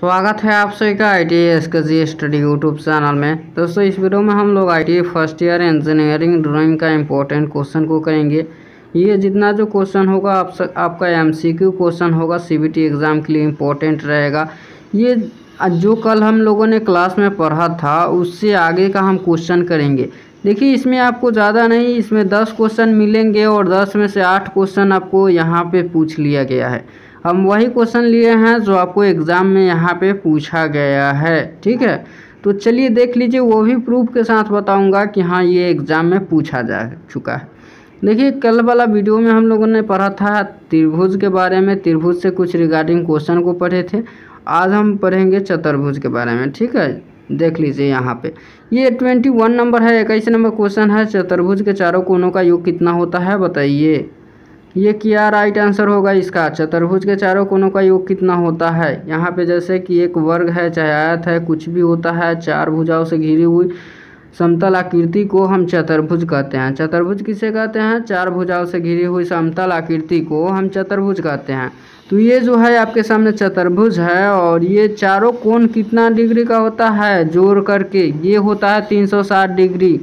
स्वागत है आप सभी का ITI SKG study YouTube channel में। दोस्तों इस वीडियो में हम लोग ITI first year engineering drawing का इम्पोर्टेंट क्वेश्चन को करेंगे। ये जितना जो क्वेश्चन होगा आपका MCQ क्वेश्चन होगा, CBT एग्ज़ाम के लिए इम्पोर्टेंट रहेगा। ये जो कल हम लोगों ने क्लास में पढ़ा था उससे आगे का हम क्वेश्चन करेंगे। देखिए इसमें आपको ज़्यादा नहीं, इसमें 10 क्वेश्चन मिलेंगे और 10 में से 8 क्वेश्चन आपको यहाँ पे पूछ लिया गया है। हम वही क्वेश्चन लिए हैं जो आपको एग्ज़ाम में यहाँ पे पूछा गया है, ठीक है। तो चलिए देख लीजिए, वो भी प्रूफ के साथ बताऊंगा कि हाँ ये एग्ज़ाम में पूछा जा चुका है। देखिए कल वाला वीडियो में हम लोगों ने पढ़ा था त्रिभुज के बारे में, त्रिभुज से कुछ रिगार्डिंग क्वेश्चन को पढ़े थे। आज हम पढ़ेंगे चतुर्भुज के बारे में, ठीक है। देख लीजिए यहाँ पे ये 21 नंबर है, 21 नंबर क्वेश्चन है। चतुर्भुज के चारों कोनों का योग कितना होता है बताइए। ये क्या राइट आंसर होगा इसका। चतुर्भुज के चारों कोनों का योग कितना होता है। यहाँ पे जैसे कि एक वर्ग है, चाहे आयत है, कुछ भी होता है, चार भुजाओं से घिरी हुई समतल आकृति को हम चतुर्भुज कहते हैं। चतुर्भुज किसे कहते हैं? चार भुजाओं से घिरी हुई समतल आकृति को हम चतुर्भुज कहते हैं। तो ये जो है आपके सामने चतुर्भुज है और ये चारों कोण कितना डिग्री का होता है जोड़ करके, ये होता है 360 डिग्री।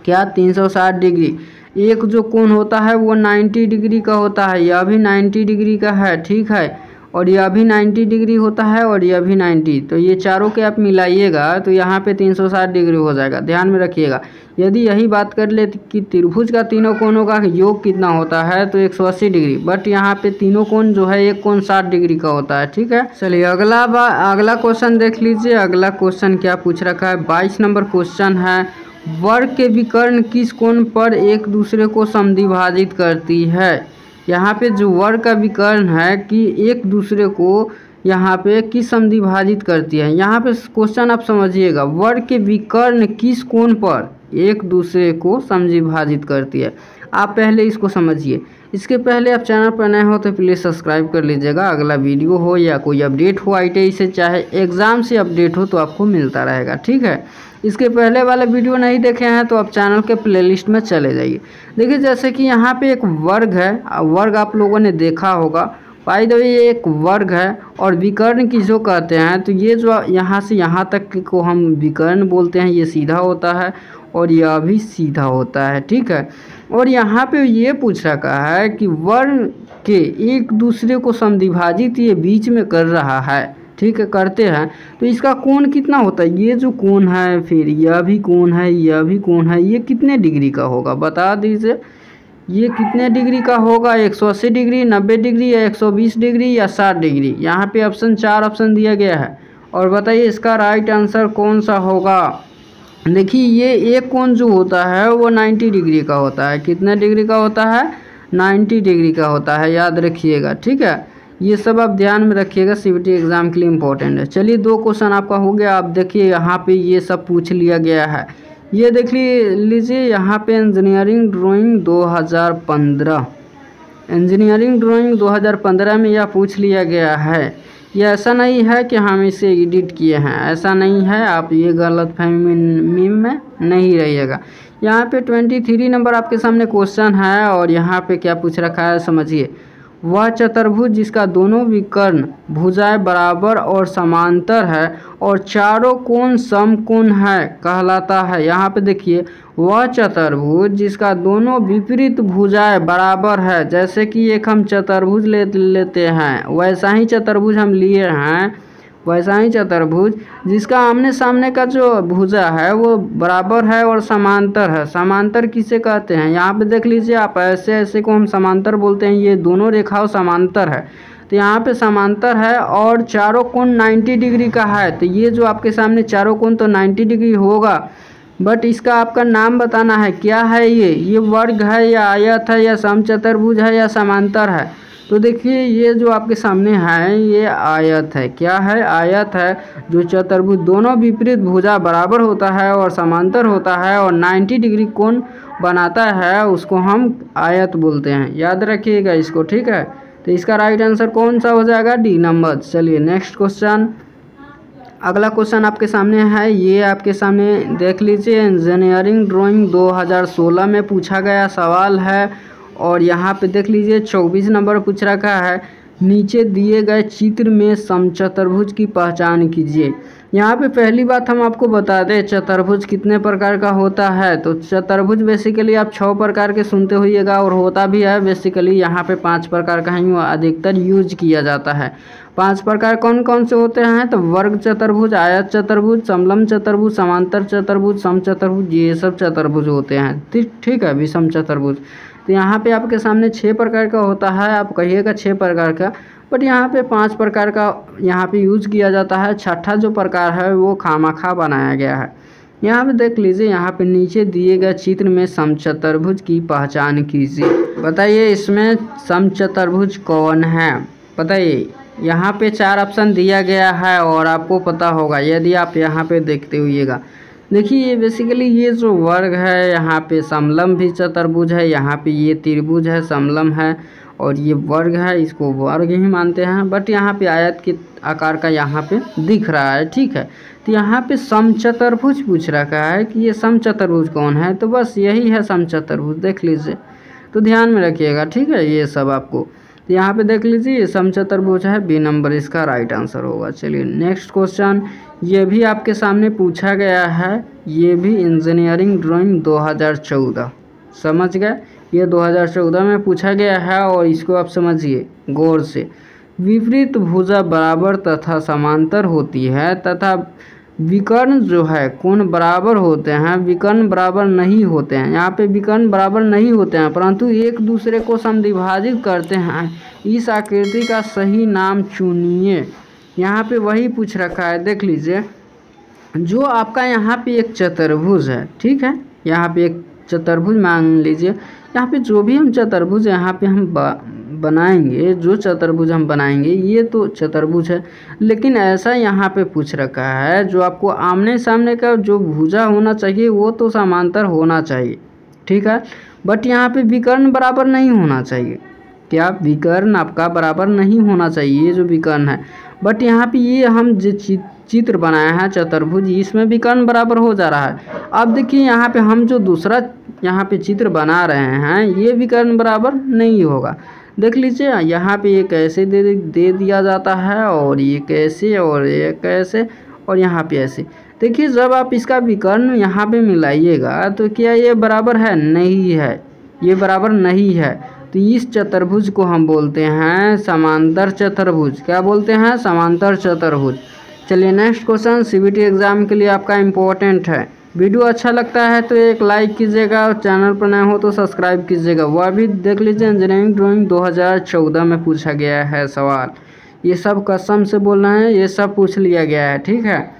क्या 360 डिग्री। एक जो कोण होता है वो 90 डिग्री का होता है, यह भी 90 डिग्री का है, ठीक है। और यह भी 90 डिग्री होता है और यह भी 90। तो ये चारों के आप मिलाइएगा तो यहाँ पे 360 डिग्री हो जाएगा, ध्यान में रखिएगा। यदि यही बात कर ले कि त्रिभुज का तीनों कोणों का योग कितना होता है तो 180 डिग्री, बट यहाँ पे तीनों कोण जो है एक कोण 60 डिग्री का होता है, ठीक है। चलिए अगला क्वेश्चन देख लीजिए। अगला क्वेश्चन क्या पूछ रखा है, 22 नंबर क्वेश्चन है। वर्ग के विकर्ण किस कोण पर एक दूसरे को समद्विभाजित करती है। यहाँ पे जो वर्ग का विकर्ण है कि एक दूसरे को यहाँ पे किस समद्विभाजित करती है। यहाँ पे क्वेश्चन आप समझिएगा, वर्ग के विकर्ण किस कोण पर एक दूसरे को समद्विभाजित करती है। आप पहले इसको समझिए। इसके पहले आप चैनल पर नए हो तो प्लीज़ सब्सक्राइब कर लीजिएगा। अगला वीडियो हो या कोई अपडेट हो ITI से, चाहे एग्ज़ाम से अपडेट हो, तो आपको मिलता रहेगा, ठीक है। इसके पहले वाले वीडियो नहीं देखे हैं तो आप चैनल के प्लेलिस्ट में चले जाइए। देखिए जैसे कि यहाँ पे एक वर्ग है, वर्ग आप लोगों ने देखा होगा। बाय द वे ये एक वर्ग है और विकर्ण किसको कहते हैं तो ये जो यहाँ से यहाँ तक को हम विकर्ण बोलते हैं, ये सीधा होता है और यह भी सीधा होता है, ठीक है। और यहाँ पे ये पूछ रखा है कि वर्ग के एक दूसरे को समद्विभाजित ये बीच में कर रहा है, ठीक है, करते हैं। तो इसका कोण कितना होता है। ये जो कोण है, फिर यह भी कोण है, यह भी कोण है, ये कितने डिग्री का होगा बता दीजिए। ये कितने डिग्री का होगा, 180 डिग्री, 90 डिग्री या 120 डिग्री या 60 डिग्री। यहाँ पे ऑप्शन 4 ऑप्शन दिया गया है और बताइए इसका राइट आंसर कौन सा होगा। देखिए ये एक कोण जो होता है वो 90 डिग्री का होता है। कितने डिग्री का होता है? 90 डिग्री का होता है, याद रखिएगा, ठीक है। ये सब आप ध्यान में रखिएगा, CBT एग्ज़ाम के लिए इम्पोर्टेंट है। चलिए 2 क्वेश्चन आपका हो गया। आप देखिए यहाँ पे ये सब पूछ लिया गया है। ये देख लीजिए यहाँ पे इंजीनियरिंग ड्राइंग 2015, इंजीनियरिंग ड्राइंग 2015 में यह पूछ लिया गया है। ये ऐसा नहीं है कि हम इसे एडिट किए हैं, ऐसा नहीं है। आप ये गलतफहमी में नहीं रहिएगा। यहाँ पे 23 नंबर आपके सामने क्वेश्चन है और यहाँ पे क्या पूछ रखा है समझिए। वह चतुर्भुज जिसका दोनों विकर्ण भुजाएं बराबर और समांतर है और चारों कोण समकोण है कहलाता है। यहाँ पे देखिए, वह चतुर्भुज जिसका दोनों विपरीत भुजाएं बराबर है, जैसे कि एक हम चतुर्भुज लेते हैं, वैसा ही चतुर्भुज हम लिए हैं, वैसा ही चतुर्भुज जिसका आमने सामने का जो भुजा है वो बराबर है और समांतर है। समांतर किसे कहते हैं? यहाँ पे देख लीजिए आप, ऐसे को हम समांतर बोलते हैं। ये दोनों रेखाओं समांतर है, तो यहाँ पे समांतर है और चारों कोण 90 डिग्री का है। तो ये जो आपके सामने चारों कोण तो 90 डिग्री होगा, बट इसका आपका नाम बताना है क्या है। ये वर्ग है या आयत है या समचतुर्भुज है या समांतर है। तो देखिए ये जो आपके सामने है ये आयत है। क्या है? आयत है। जो चतुर्भुज दोनों विपरीत भुजा बराबर होता है और समांतर होता है और 90 डिग्री कोण बनाता है, उसको हम आयत बोलते हैं। याद रखिएगा इसको, ठीक है। तो इसका राइट आंसर कौन सा हो जाएगा? D number. चलिए नेक्स्ट क्वेश्चन। अगला क्वेश्चन आपके सामने है, ये आपके सामने देख लीजिए। इंजीनियरिंग ड्राइंग 2016 में पूछा गया सवाल है और यहाँ पे देख लीजिए 24 नंबर पूछ रखा है। नीचे दिए गए चित्र में समचतुर्भुज की पहचान कीजिए। यहाँ पे पहली बात हम आपको बता दें चतुर्भुज कितने प्रकार का होता है। तो चतुर्भुज बेसिकली आप 6 प्रकार के सुनते होइएगा और होता भी है। बेसिकली यहाँ पे 5 प्रकार का ही अधिकतर यूज किया जाता है। 5 प्रकार कौन कौन से होते हैं? तो वर्ग चतुर्भुज, आयत चतुर्भुज, समलंब चतुर्भुज, समांतर चतुर्भुज, समचतुर्भुज, ये सब चतुर्भुज होते हैं। ठीक है, विषम चतुर्भुज। तो यहाँ पे आपके सामने 6 प्रकार का होता है। आप कहिएगा 6 प्रकार का, बट यहाँ पे 5 प्रकार का यहाँ पे यूज किया जाता है। छठा जो प्रकार है वो खामखा बनाया गया है। यहाँ पे देख लीजिए, यहाँ पे नीचे दिए गए चित्र में समचतुर्भुज की पहचान कीजिए। बताइए इसमें समचतुर्भुज कौन है? बताइए। यहाँ पे 4 ऑप्शन दिया गया है और आपको पता होगा यदि आप यहाँ पे देखते हुइएगा। देखिए बेसिकली ये जो वर्ग है, यहाँ पे समलंब भी चतुर्भुज है, यहाँ पे ये त्रिभुज है, समलंब है और ये वर्ग है, इसको वर्ग ही मानते हैं। बट यहाँ पे आयत के आकार का यहाँ पे दिख रहा है। ठीक है, तो यहाँ पे समचतुर्भुज पूछ रखा है कि ये समचतुर्भुज कौन है। तो बस यही है समचतुर्भुज, देख लीजिए। तो ध्यान में रखिएगा, ठीक है, ये सब आपको। तो यहाँ पे देख लीजिए, ये समचतुर्भुज है, बी नंबर इसका राइट आंसर होगा। चलिए नेक्स्ट क्वेश्चन, ये भी आपके सामने पूछा गया है, ये भी इंजीनियरिंग ड्राइंग 2014, समझ गए। ये 2014 में पूछा गया है और इसको आप समझिए गौर से। विपरीत भुजा बराबर तथा समांतर होती है तथा विकर्ण जो है कोण बराबर होते हैं, विकर्ण बराबर नहीं होते हैं। यहाँ पे विकर्ण बराबर नहीं होते हैं परंतु एक दूसरे को समद्विभाजित करते हैं। इस आकृति का सही नाम चुनिए। यहाँ पे वही पूछ रखा है, देख लीजिए। जो आपका यहाँ पे एक चतुर्भुज है, ठीक है, यहाँ पे एक चतुर्भुज मान लीजिए। यहाँ पे जो भी हम चतुर्भुज यहाँ पे हम बनाएंगे, जो चतुर्भुज हम बनाएंगे ये तो चतुर्भुज है, लेकिन ऐसा यहाँ पे पूछ रखा है जो आपको आमने सामने का जो भुजा होना चाहिए वो तो समांतर होना चाहिए, ठीक है, बट यहाँ पे विकर्ण बराबर नहीं होना चाहिए। क्या विकर्ण आपका बराबर नहीं होना चाहिए, ये जो विकर्ण है। बट यहाँ पे ये हम जो चित्र बनाया है चतुर्भुज, इसमें विकर्ण बराबर हो जा रहा है। अब देखिए यहाँ पे हम जो दूसरा यहाँ पे चित्र बना रहे हैं ये विकर्ण बराबर नहीं होगा। देख लीजिए, यहाँ पे ये कैसे दे दिया जाता है और ये कैसे और ये कैसे और यहाँ पे ऐसे। देखिए जब आप इसका विकर्ण यहाँ पे मिलाइएगा तो क्या ये बराबर है? नहीं है, ये बराबर नहीं है। तो इस चतुर्भुज को हम बोलते हैं समांतर चतुर्भुज। क्या बोलते हैं? समांतर चतुर्भुज। चलिए नेक्स्ट क्वेश्चन सीबीटी एग्जाम के लिए आपका इम्पोर्टेंट है। वीडियो अच्छा लगता है तो एक लाइक कीजिएगा और चैनल पर नए हो तो सब्सक्राइब कीजिएगा। वह भी देख लीजिए, इंजीनियरिंग ड्राइंग 2014 में पूछा गया है सवाल। ये सब कसम से बोल रहे हैं, ये सब पूछ लिया गया है, ठीक है।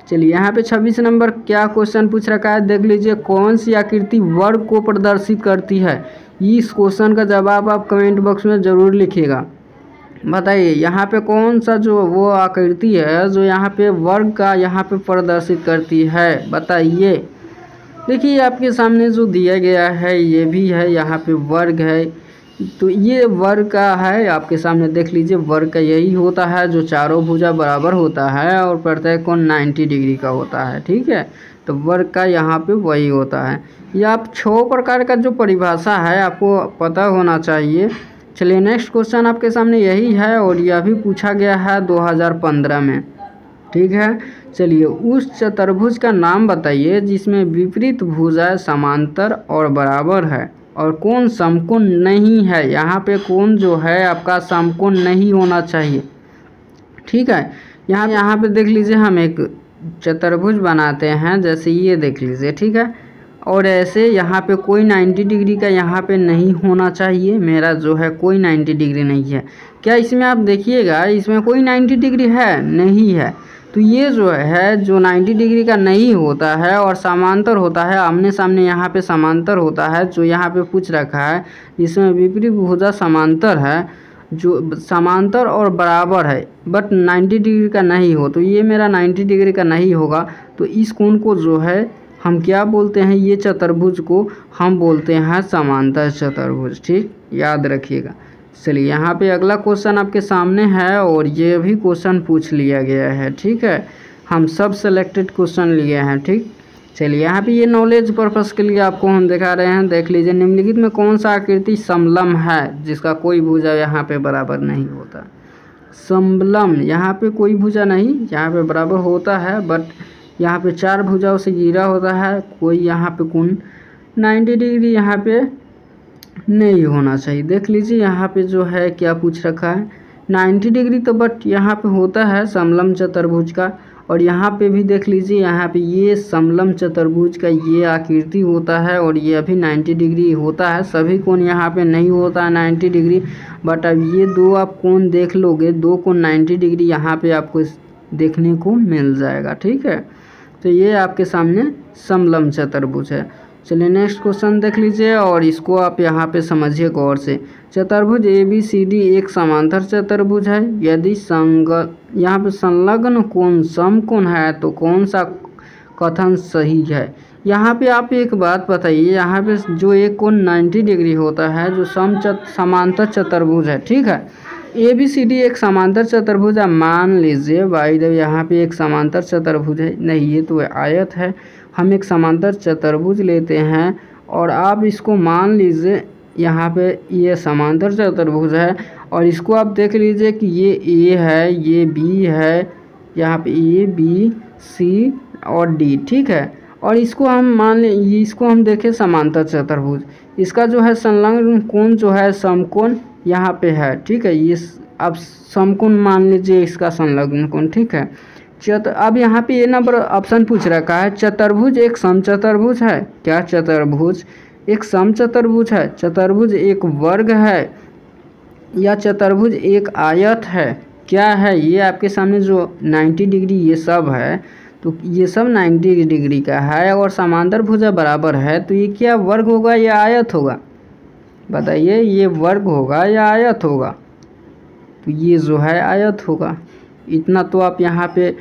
चलिए यहाँ पे 26 नंबर क्या क्वेश्चन पूछ रखा है, देख लीजिए। कौन सी आकृति वर्ग को प्रदर्शित करती है? इस क्वेश्चन का जवाब आप कमेंट बॉक्स में ज़रूर लिखिएगा। बताइए यहाँ पे कौन सा जो वो आकृति है जो यहाँ पे वर्ग का यहाँ पे प्रदर्शित करती है, बताइए। देखिए आपके सामने जो दिया गया है ये भी है, यहाँ पे वर्ग है, तो ये वर्ग का है आपके सामने। देख लीजिए वर्ग का यही होता है जो चारों भुजा बराबर होता है और प्रत्येक कोण 90 डिग्री का होता है, ठीक है। तो वर्ग का यहाँ पे वही होता है। ये आप 6 प्रकार का जो परिभाषा है आपको पता होना चाहिए। चलिए नेक्स्ट क्वेश्चन आपके सामने यही है और यह भी पूछा गया है 2015 में, ठीक है। चलिए उस चतुर्भुज का नाम बताइए जिसमें विपरीत भुजाएं समांतर और बराबर है और कोण समकोण नहीं है। यहाँ पे कोण जो है आपका समकोण नहीं होना चाहिए, ठीक है। यहाँ पे देख लीजिए, हम एक चतुर्भुज बनाते हैं, जैसे ये देख लीजिए, ठीक है। और ऐसे यहाँ पे कोई 90 डिग्री का यहाँ पे नहीं होना चाहिए। मेरा जो है कोई 90 डिग्री नहीं है। क्या इसमें आप देखिएगा, इसमें कोई 90 डिग्री है? नहीं है। तो ये जो है जो 90 डिग्री का नहीं होता है और समांतर होता है, आमने सामने यहाँ पे समांतर होता है, जो यहाँ पे पूछ रखा है इसमें विपरीत भुजा समांतर है, जो समांतर और बराबर है बट 90 डिग्री का नहीं हो, तो ये मेरा 90 डिग्री का नहीं होगा। तो इस कोण को जो है हम क्या बोलते हैं, ये चतुर्भुज को हम बोलते हैं समांतर चतुर्भुज, ठीक, याद रखिएगा। चलिए यहाँ पे अगला क्वेश्चन आपके सामने है और ये भी क्वेश्चन पूछ लिया गया है, ठीक है। हम सब सेलेक्टेड क्वेश्चन लिए हैं, ठीक। चलिए यहाँ पे ये नॉलेज पर्पस के लिए आपको हम दिखा रहे हैं। देख लीजिए, निम्नलिखित में कौन सा आकृति समलम है जिसका कोई भुजा यहाँ पे बराबर नहीं होता। समलम, यहाँ पे कोई भुजा नहीं, यहाँ पे बराबर होता है, बट यहाँ पे 4 भुजाओं से घिरा होता है। कोई यहाँ पे कोण 90 डिग्री यहाँ पे नहीं होना चाहिए। देख लीजिए यहाँ पे जो है क्या पूछ रखा है 90 डिग्री, तो बट यहाँ पे होता है समलम चतुर्भुज का। और यहाँ पे भी देख लीजिए, यहाँ पे ये समलम चतुर्भुज का ये आकृति होता है और ये अभी 90 डिग्री होता है। सभी कोण यहाँ पे नहीं होता है 90 डिग्री, बट अब ये 2 आप कोण देख लोगे, 2 कोण 90 डिग्री यहाँ पे आपको देखने को मिल जाएगा। ठीक है, तो ये आपके सामने समलम चतुर्भुज है। चलिए नेक्स्ट क्वेश्चन देख लीजिए और इसको आप यहाँ पे समझिए गौर से। चतुर्भुज ABCD एक समांतर चतुर्भुज है। यदि यहाँ पे संलग्न कोण समकोण है तो कौन सा कथन सही है। यहाँ पे आप एक बात बताइए, यहाँ पे जो एक कोण 90 डिग्री होता है जो समांतर चतुर्भुज है, ठीक है। ABCD एक समांतर चतुर्भुज है। मान लीजिए भाई जब यहाँ पे एक समांतर चतुर्भुज है, नहीं ये तो आयत है, हम एक समांतर चतुर्भुज लेते हैं और आप इसको मान लीजिए यहाँ पे ये समांतर चतुर्भुज है और इसको आप देख लीजिए कि ये A है, ये B है, यहाँ पे A B C और D, ठीक है। और इसको हम मान लें, इसको हम देखें समांतर चतुर्भुज, इसका जो है संलग्न कोण जो है समकोण यहाँ पे है, ठीक है। ये अब समकोण मान लीजिए इसका संलग्न कोण, ठीक है। अब यहाँ पे ये नंबर ऑप्शन पूछ रखा है चतुर्भुज एक समचतुर्भुज है। क्या चतुर्भुज एक समचतुर्भुज है, चतुर्भुज एक वर्ग है, या चतुर्भुज एक आयत है? क्या है ये आपके सामने जो 90 डिग्री ये सब है, तो ये सब 90 डिग्री का है और समांतर भुजा बराबर है, तो ये क्या वर्ग होगा या आयत होगा? बताइए, ये वर्ग होगा या आयत होगा? तो ये जो है आयत होगा। इतना तो आप यहाँ पे,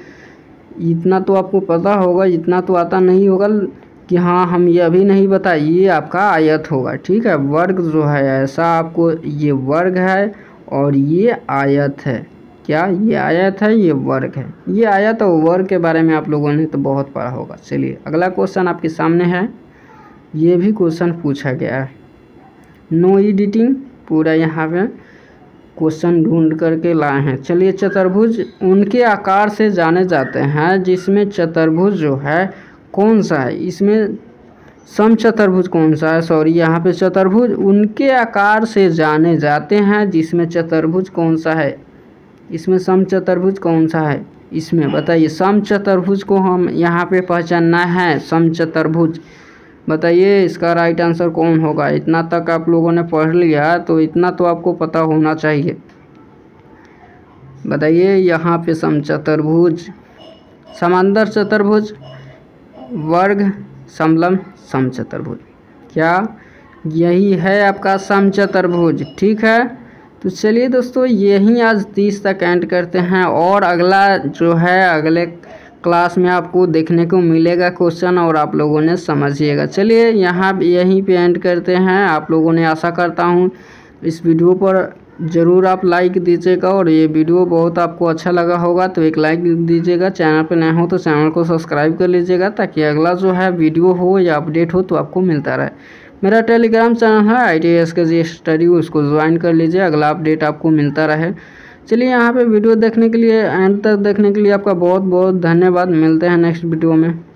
इतना तो आपको पता होगा, इतना तो आता नहीं होगा कि हाँ हम ये अभी नहीं बताए, ये आपका आयत होगा, ठीक है। वर्ग जो है ऐसा आपको, ये वर्ग है और ये आयत है। क्या ये आयत है, ये वर्ग है। ये आयत और वर्ग के बारे में आप लोगों ने तो बहुत पढ़ा होगा। चलिए अगला क्वेश्चन आपके सामने है, ये भी क्वेश्चन पूछा गया है, नो एडिटिंग, पूरा यहाँ पे क्वेश्चन ढूंढ करके लाए हैं। चलिए, चतुर्भुज उनके आकार से जाने जाते हैं जिसमें चतुर्भुज जो है कौन सा है, इसमें समचतुर्भुज कौन सा है, सॉरी यहाँ पे चतुर्भुज उनके आकार से जाने जाते हैं जिसमें चतुर्भुज कौन सा है, इसमें समचतुर्भुज कौन सा है, इसमें बताइए। समचतुर्भुज को हम यहाँ पे पहचानना है, समचतुर्भुज, बताइए इसका राइट आंसर कौन होगा। इतना तक आप लोगों ने पढ़ लिया तो इतना तो आपको पता होना चाहिए। बताइए यहाँ पे समचतुर्भुज, समांतर चतुर्भुज, वर्ग, समलम, समचतुर्भुज, क्या यही है आपका समचतुर्भुज? ठीक है, तो चलिए दोस्तों यहीं आज 30 तक एंड करते हैं और अगला जो है अगले क्लास में आपको देखने को मिलेगा क्वेश्चन और आप लोगों ने समझिएगा। चलिए यहाँ यहीं पे एंड करते हैं। आप लोगों ने, आशा करता हूँ इस वीडियो पर ज़रूर आप लाइक दीजिएगा और ये वीडियो बहुत आपको अच्छा लगा होगा तो एक लाइक दीजिएगा। चैनल पे नए हो तो चैनल को सब्सक्राइब कर लीजिएगा ताकि अगला जो है वीडियो हो या अपडेट हो तो आपको मिलता रहे। मेरा टेलीग्राम चैनल है ITS KG स्टडी, उसको ज्वाइन कर लीजिए, अगला अपडेट आपको मिलता रहे। चलिए यहाँ पे वीडियो देखने के लिए, एंड तक देखने के लिए आपका बहुत बहुत धन्यवाद। मिलते हैं नेक्स्ट वीडियो में।